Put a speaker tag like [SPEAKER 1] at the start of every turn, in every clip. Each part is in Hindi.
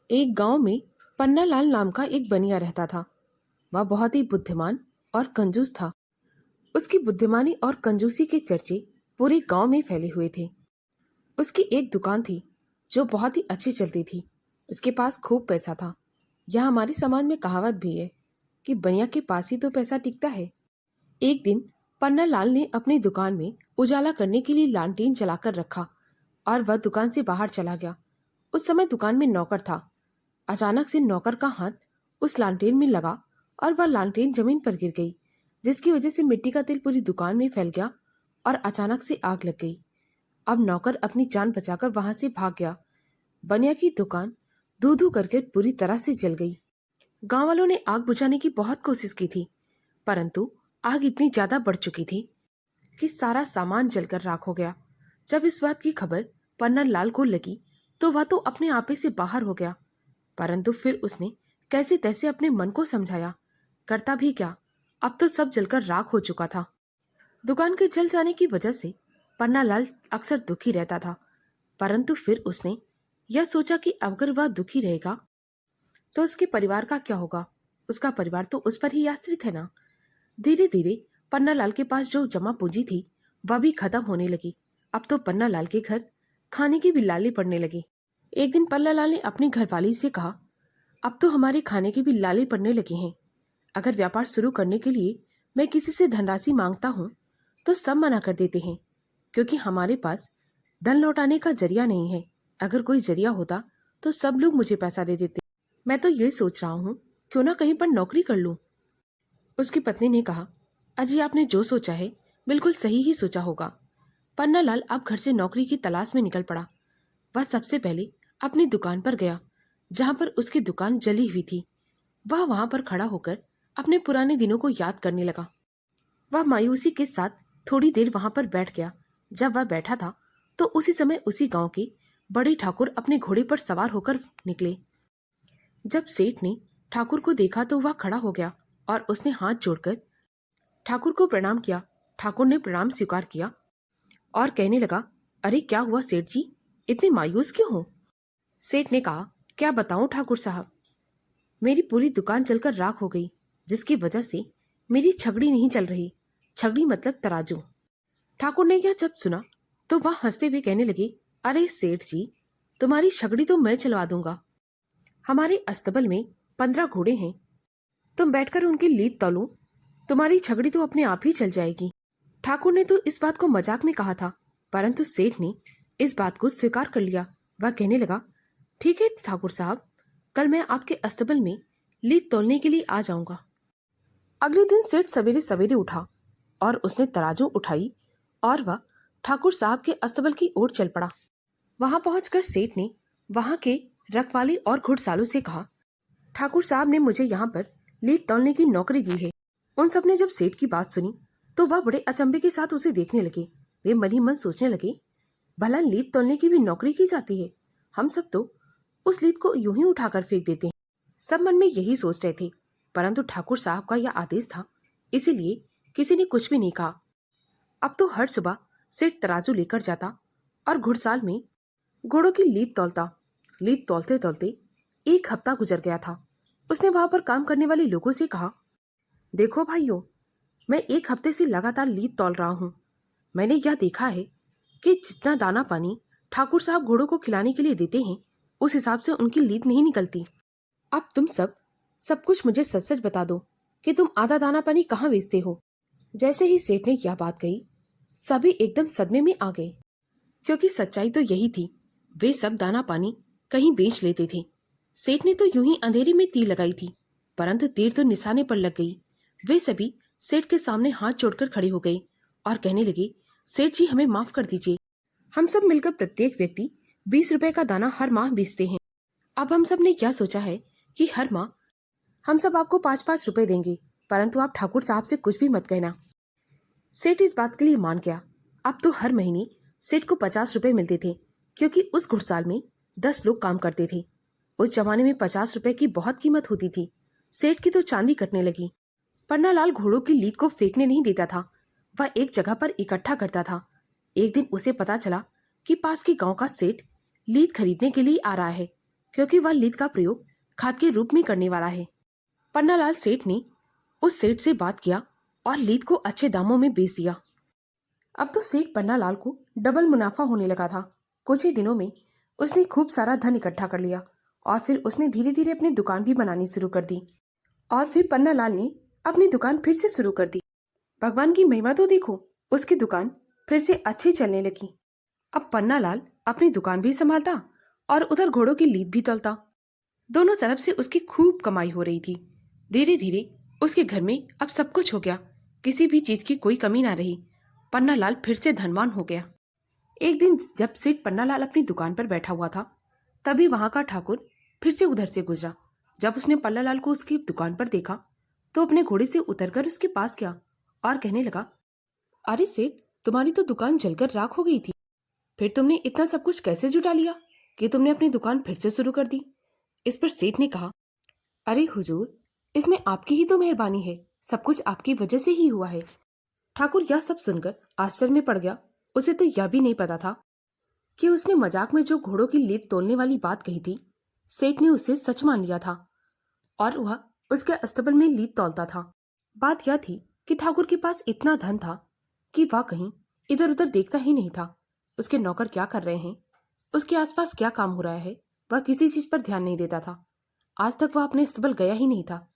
[SPEAKER 1] एक गांव में पन्नालाल नाम का एक बनिया रहता था। वह बहुत ही बुद्धिमान और कंजूस था। उसकी बुद्धिमानी और कंजूसी के चर्चे पूरे गांव में फैले हुए थे। उसकी एक दुकान थी जो बहुत ही अच्छी चलती थी। उसके पास खूब पैसा था। यह हमारे समाज में कहावत भी है कि बनिया के पास ही तो पैसा टिकता है। एक दिन पन्नालाल ने अपनी दुकान में उजाला करने के लिए लालटेन जलाकर रखा और वह दुकान से बाहर चला गया। उस समय दुकान में नौकर था। अचानक से नौकर का हाथ उस लालटेन में लगा और वह लालटेन जमीन पर गिर गई, जिसकी वजह से मिट्टी का तेल पूरी दुकान में फैल गया और अचानक से आग लग गई। अब नौकर अपनी जान बचाकर वहां से भाग गया। बनिया की दुकान धू धू करके पूरी तरह से जल गई। गांव वालों ने आग बुझाने की बहुत कोशिश की थी, परंतु आग इतनी ज्यादा बढ़ चुकी थी कि सारा सामान जलकर राख हो गया। जब इस बात की खबर पन्नालाल को लगी तो वह तो अपने आपे से बाहर हो गया, परंतु फिर उसने कैसे तैसे अपने मन को समझाया। करता भी क्या, अब तो सब जलकर राख हो चुका था। दुकान के जल जाने की वजह से पन्नालाल अक्सर दुखी रहता था, परंतु फिर उसने यह सोचा कि अगर वह दुखी रहेगा तो उसके परिवार का क्या होगा। उसका परिवार तो उस पर ही आश्रित है ना। धीरे धीरे पन्नालाल के पास जो जमा पूंजी थी वह भी खत्म होने लगी। अब तो पन्नालाल के घर खाने की भी लाली पड़ने लगी। एक दिन पन्नालाल ने अपनी घरवाली से कहा, अब तो हमारे खाने की भी लाली पड़ने लगी हैं। अगर व्यापार शुरू करने के लिए मैं किसी से धनराशि मांगता हूँ तो सब मना कर देते हैं, क्योंकि हमारे पास धन लौटाने का जरिया नहीं है। अगर कोई जरिया होता तो सब लोग मुझे पैसा दे देते। मैं तो ये सोच रहा हूँ क्यों ना कहीं पर नौकरी कर लूँ। उसकी पत्नी ने कहा, अजी आपने जो सोचा है बिल्कुल सही ही सोचा होगा। पन्नालाल अब घर से नौकरी की तलाश में निकल पड़ा। वह सबसे पहले अपनी दुकान पर गया जहां पर उसकी दुकान जली हुई थी। वह वहां पर खड़ा होकर अपने पुराने दिनों को याद करने लगा। वह मायूसी के साथ थोड़ी देर वहां पर बैठ गया। जब वह बैठा था तो उसी समय उसी गांव के बड़े ठाकुर अपने घोड़े पर सवार होकर निकले। जब सेठ ने ठाकुर को देखा तो वह खड़ा हो गया और उसने हाथ जोड़कर ठाकुर को प्रणाम किया। ठाकुर ने प्रणाम स्वीकार किया और कहने लगा, अरे क्या हुआ सेठ जी, इतने मायूस क्यों हो। सेठ ने कहा, क्या बताऊं ठाकुर साहब, मेरी पूरी दुकान जलकर राख हो गई, जिसकी वजह से मेरी छगड़ी नहीं चल रही। छगड़ी मतलब तराजू। ठाकुर ने यह जब सुना तो वह हंसते हुए कहने लगे, अरे सेठ जी, तुम्हारी छगड़ी तो मैं चलवा दूंगा। हमारे अस्तबल में 15 घोड़े हैं, तुम बैठकर उनकी लीद तौलो, तुम्हारी छगड़ी तो अपने आप ही चल जाएगी। ठाकुर ने तो इस बात को मजाक में कहा था, परंतु सेठ ने इस बात को स्वीकार कर लिया। वह कहने लगा, ठीक है ठाकुर साहब, कल मैं आपके अस्तबल में लीद तोलने के लिए आ जाऊंगा। अगले दिन सेठ सवेरे सवेरे उठा और उसने तराजू उठाई और वह ठाकुर साहब के अस्तबल की ओर चल पड़ा। वहां पहुंचकर सेठ ने वहां के रखवाले और घुड़सालों से कहा, ठाकुर साहब ने मुझे यहाँ पर लीद तौलने की नौकरी दी है। उन सब ने जब सेठ की बात सुनी तो वह बड़े अचंभे के साथ उसे देखने लगे। वे मन ही मन सोचने लगे, भला लीद तौलने की भी नौकरी की जाती है। हम सब तो उस लीद को यूं ही उठाकर फेंक देते हैं। सब मन में यही सोच रहे थे, परंतु ठाकुर साहब का यह आदेश था, इसीलिए किसी ने कुछ भी नहीं कहा। अब तो हर सुबह सेठ तराजू लेकर जाता और घुड़साल में घोड़ों की लीद तौलता। लीद तौलते तौलते एक हफ्ता गुजर गया था। उसने वहां पर काम करने वाले लोगों से कहा, देखो भाइयों, मैं एक हफ्ते से लगातार लीद तौल रहा हूँ। मैंने यह देखा है कि जितना दाना पानी ठाकुर साहब घोड़ों को खिलाने के लिए देते हैं, उस हिसाब से उनकी लीद नहीं निकलती। अब तुम सब कुछ मुझे सच सच बता दो कि तुम आधा दाना पानी कहाँ बेचते हो। जैसे ही सेठ ने यह बात कही, सभी एकदम सदमे में आ गए, क्योंकि सच्चाई तो यही थी, वे सब दाना पानी कहीं बेच लेते थे। सेठ ने तो यूं ही अंधेरे में तीर लगाई थी, परंतु तीर तो निशाने पर लग गई। वे सभी सेठ के सामने हाथ जोड़कर खड़े हो गए और कहने लगे, सेठ जी हमें माफ कर दीजिए। हम सब मिलकर प्रत्येक व्यक्ति 20 रुपए का दाना हर माह बेचते हैं। अब हम सब ने क्या सोचा है कि हर माह हम सब आपको 5-5 रुपए देंगे, परंतु आप ठाकुर साहब से कुछ भी मत कहना। सेठ इस बात के लिए मान गया। अब तो हर महीने सेठ को 50 रुपए मिलते थे, क्योंकि उस घुड़साल में 10 लोग काम करते थे। उस जमाने में 50 रुपए की बहुत कीमत होती थी। सेठ की तो चांदी कटने लगी। पन्नालाल घोड़ों की लीद को फेंकने नहीं देता था, वह एक जगह पर इकट्ठा करता था। एक दिन उसे पता चला कि पास के गांव का सेठ लीद खरीदने के लिए आ रहा है, क्योंकि वह लीद का प्रयोग खाद के रूप में करने वाला है। पन्नालाल सेठ ने उस सेठ से बात किया और लीद को अच्छे दामों में बेच दिया। अब तो सेठ पन्नालाल को डबल मुनाफा होने लगा था। कुछ ही दिनों में उसने खूब सारा धन इकट्ठा कर लिया और फिर उसने धीरे धीरे अपनी दुकान भी बनानी शुरू कर दी। और फिर पन्नालाल ने अपनी दुकान फिर से शुरू कर दी। भगवान की महिमा तो देखो, उसकी दुकान फिर से अच्छी चलने लगी। अब पन्नालाल अपनी दुकान भी संभालता और उधर घोड़ों की लीद भी तौलता। दोनों तरफ से उसकी खूब कमाई हो रही थी। धीरे धीरे उसके घर में अब सब कुछ हो गया, किसी भी चीज की कोई कमी ना रही। पन्नालाल फिर से धनवान हो गया। एक दिन जब सेठ पन्नालाल अपनी दुकान पर बैठा हुआ था, तभी वहां का ठाकुर फिर से उधर से गुजरा। जब उसने पन्नालाल को उसकी दुकान पर देखा तो अपने घोड़े से उतरकर उसके पास गया और कहने लगा, अरे सेठ, तुम्हारी तो दुकान जलकर राख हो गई थी, फिर तुमने इतना सब कुछ कैसे जुटा लिया कि तुमने अपनी दुकान फिर से शुरू कर दी। इस पर सेठ ने कहा, अरे हुजूर, इसमें आपकी ही तो मेहरबानी है, सब कुछ आपकी वजह से ही हुआ है। ठाकुर यह सब सुनकर आश्चर्य में पड़ गया। उसे तो यह भी नहीं पता था कि उसने मजाक में जो घोड़ों की लीद तोलने वाली बात कही थी, सेठ ने उसे सच मान लिया था और वह उसके अस्तबल में लीद तौलता था। बात यह थी कि ठाकुर के पास इतना धन था कि वह कहीं इधर उधर देखता ही नहीं था। उसके नौकर क्या कर रहे हैं, उसके आसपास क्या काम हो रहा है, वह किसी चीज पर ध्यान नहीं देता था। आज तक वह अपने अस्तबल गया ही नहीं था।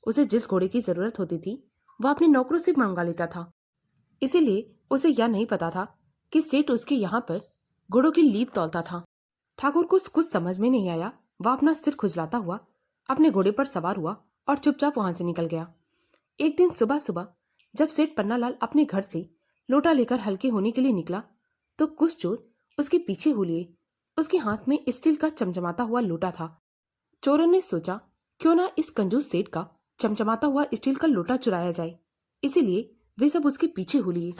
[SPEAKER 1] उसे जिस घोड़े की जरूरत होती थी वह अपने नौकरों से मंगा लेता था। इसीलिए उसे यह नहीं पता था कि सेठ उसके यहाँ पर घोड़ों की लीद तौलता था। ठाकुर को कुछ समझ में नहीं आया। वह अपना सिर खुजलाता हुआ अपने घोड़े पर सवार हुआ और चुपचाप वहां से निकल गया। एक दिन सुबह सुबह जब सेठ पन्नालाल अपने घर से लोटा लेकर हल्के होने के लिए निकला तो कुछ चोर उसके पीछे हो लिए। उसके हाथ में स्टील का चमचमाता हुआ लोटा था। चोरों ने सोचा, क्यों ना इस कंजूस सेठ का चमचमाता हुआ स्टील का लोटा चुराया जाए। इसीलिए वे सब उसके पीछे हो लिए।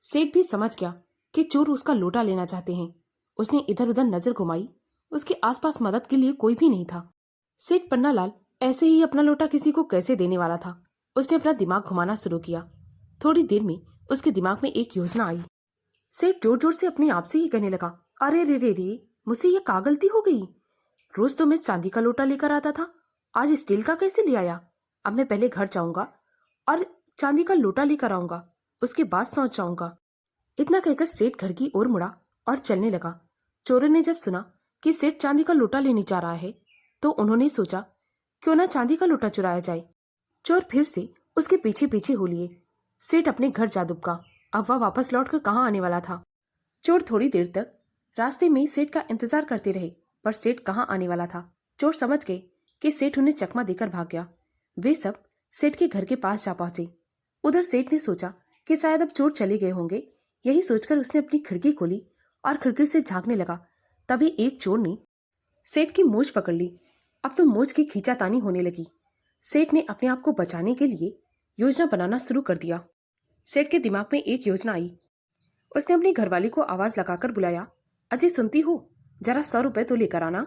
[SPEAKER 1] सेठ भी समझ गया कि चोर उसका लोटा लेना चाहते हैं। उसने इधर उधर नजर घुमाई, उसके आसपास मदद के लिए कोई भी नहीं था। सेठ पन्नालाल ऐसे ही अपना लोटा किसी को कैसे देने वाला था। उसने अपना दिमाग घुमाना शुरू किया। थोड़ी देर में उसके दिमाग में एक योजना आई। सेठ जोर जोर से अपने आप से ही कहने लगा, अरे रे रे रे, मुझसे ये क्या गलती हो गई। रोज तो मैं चांदी का लोटा लेकर आता था, आज स्टील का कैसे ले आया। अब मैं पहले घर जाऊंगा और चांदी का लोटा लेकर आऊंगा, उसके बाद सोच जाऊंगा। इतना कहकर सेठ घर की ओर मुड़ा और चलने लगा। चोरों ने जब सुना कि सेठ चांदी का लोटा लेने जा रहा है तो उन्होंने सोचा, क्यों ना चांदी का लोटा चुराया जाए। चोर फिर से उसके पीछे पीछे हो लिए। सेठ अपने घर जा दुबका। अब वह वापस लौटकर कहाँ आने वाला था। चोर थोड़ी देर तक रास्ते में सेठ का इंतजार करते रहे, पर सेठ कहाँ आने वाला था। चोर समझ गए कि सेठ उन्हें चकमा देकर भाग गया। वे सब सेठ के घर के पास जा पहुंचे। उधर सेठ ने सोचा कि शायद अब चोर चले गए होंगे। यही सोचकर उसने अपनी खिड़की खोली और खिड़की से झांकने लगा। तभी एक चोर ने सेठ की मूंछ पकड़ ली। अब तो मूंछ की खींचातानी होने लगी। सेठ ने अपने आप को बचाने के लिए योजना बनाना शुरू कर दिया। सेठ के दिमाग में एक योजना आई। उसने अपनी घरवाली को आवाज लगाकर बुलाया, अजय सुनती हो, जरा 100 रुपए तो लेकर आना।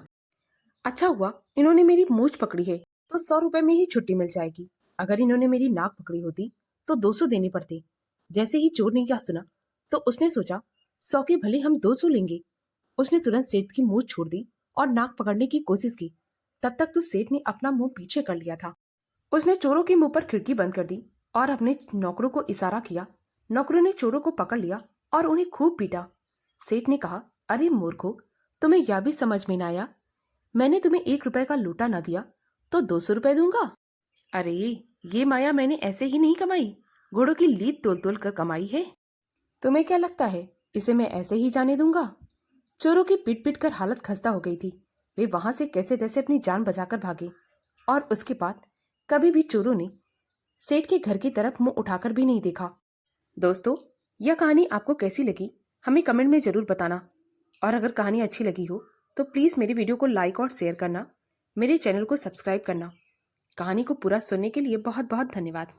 [SPEAKER 1] अच्छा हुआ इन्होंने मेरी मूंछ पकड़ी है तो 100 रुपए में ही छुट्टी मिल जाएगी। अगर इन्होंने मेरी नाक पकड़ी होती तो 200 देने पड़ते। जैसे ही चोर ने यह सुना तो उसने सोचा, 100 के भले हम 200 लेंगे। उसने तुरंत सेठ की मूंछ छोड़ दी और नाक पकड़ने की कोशिश की। तब तक तो सेठ ने अपना मुंह पीछे कर लिया था। उसने चोरों के मुंह पर खिड़की बंद कर दी और अपने नौकरों को इशारा किया। नौकरों ने चोरों को पकड़ लिया और उन्हें खूब पीटा। सेठ ने कहा, अरे मूर्खों, तुम्हें यह भी समझ में न आया, मैंने तुम्हें 1 रुपए का लोटा न दिया तो 200 रुपए दूंगा। अरे ये माया मैंने ऐसे ही नहीं कमाई, घोड़ों की लीद तोल तोल कर कमाई है। तुम्हें क्या लगता है इसे मैं ऐसे ही जाने दूंगा। चोरों की पीट पीट कर हालत खस्ता हो गई थी। वे वहां से कैसे तैसे अपनी जान बचाकर भागे और उसके बाद कभी भी चोरों ने सेठ के घर की तरफ मुंह उठाकर भी नहीं देखा। दोस्तों, यह कहानी आपको कैसी लगी हमें कमेंट में जरूर बताना। और अगर कहानी अच्छी लगी हो तो प्लीज़ मेरी वीडियो को लाइक और शेयर करना, मेरे चैनल को सब्सक्राइब करना। कहानी को पूरा सुनने के लिए बहुत बहुत धन्यवाद।